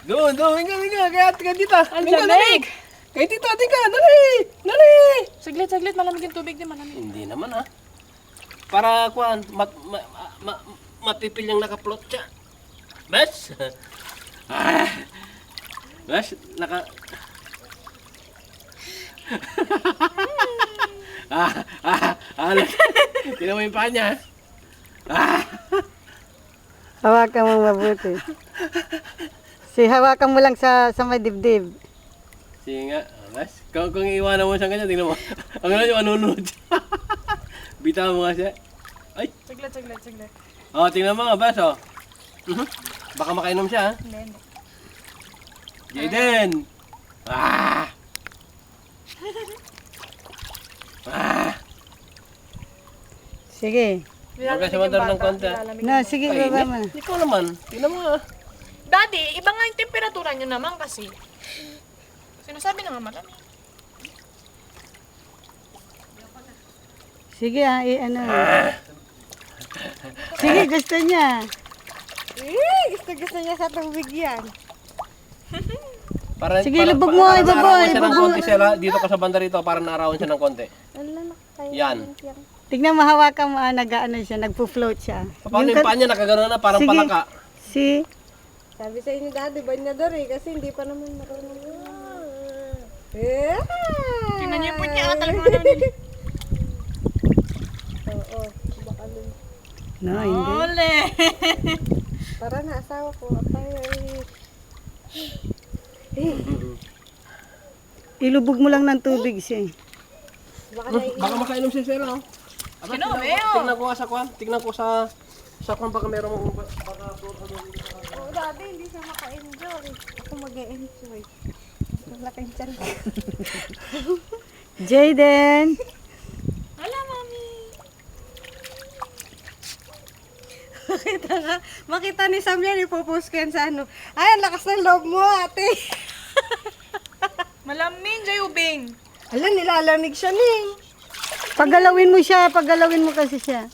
Doon, hinga. Kaya dito. Ang lamig! Kaya dito, dali. Saglit, malamig yung tubig din, malamig. Hindi naman Para kuan, mapipil yung nakaplot siya. Bes? Bes, Tingnan mo yung paa niya. Hawakan mo mabuti. Hawakan mo lang sa may dibdib. Sige nga, Bes. Kung iiwanan mo siya ganyan, tingnan mo. Ang gano'n yung anunod siya. Bitaw mo nga siya. Ay! Saglit. Tingnan mo nga, Bes, Baka makainom siya, Hindi. Jaden! Sige. Huwag ka sumandar ng konti. Sige, baba mo. Ikaw naman. Tingnan mo Daddy, iba nga yung temperatura nyo naman kasi. Sinasabi na nga malamig. Sige Sige, gusto niya. Gusto niya sa tubig yan. Sige, lubog mo, naarawan siya ng konti siya. Dito ka sa banda rito para naarawan siya ng konti. Yan. Tignan mo, hawakan mo, siya, nagpo-float siya. Paano yung paa niya nakagano na parang Sige. palaka? Sabi sa inyo dati, banyador kasi hindi pa naman marunong. Tingnan niyo po niya, talagang ano. Oo, baka nun. No, hindi. Ole! Para na asawa ko, Ilubog mo lang ng tubig siya. Baka makainom siya sir, Tingnan ko nga sa kwan. Tingnan ko sa kwan baka merong baka Oo, dati hindi siya maka-enjoy. Ako mag-e-enjoy. Laking tiyan ko. Jaden! Hala, mami! Makita ni Sam yan, ipopost ko yan sa ano. Ay, ang lakas ng loob mo, ate. Malamig, Jayubing! Ala, nilalamig siya ni. Paggalawin mo kasi siya.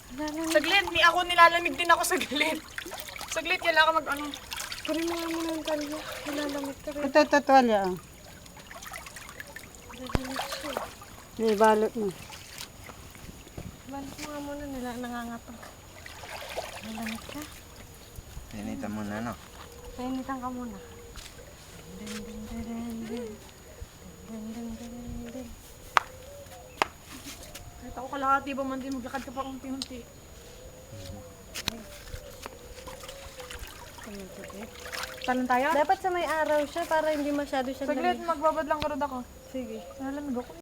Saglit, ako nilalamig din ako saglit. Saglit, kailangan ako mag-ano. Kari mo nga muna ng talya. Nilalamig ka rin. Ito, tuwalya. May balot mo. Balik mo nga muna, nangangatog. Nilalamig ka? Initan mo na, no? Painitan ka muna. Kahit ako kalahati ba man din, maglakad ka pa unti-unti. Talon tayo? Dapat sa may araw siya para hindi masyado siya Saglit, magbabad lang karod ako. Sige. Nalamig ako.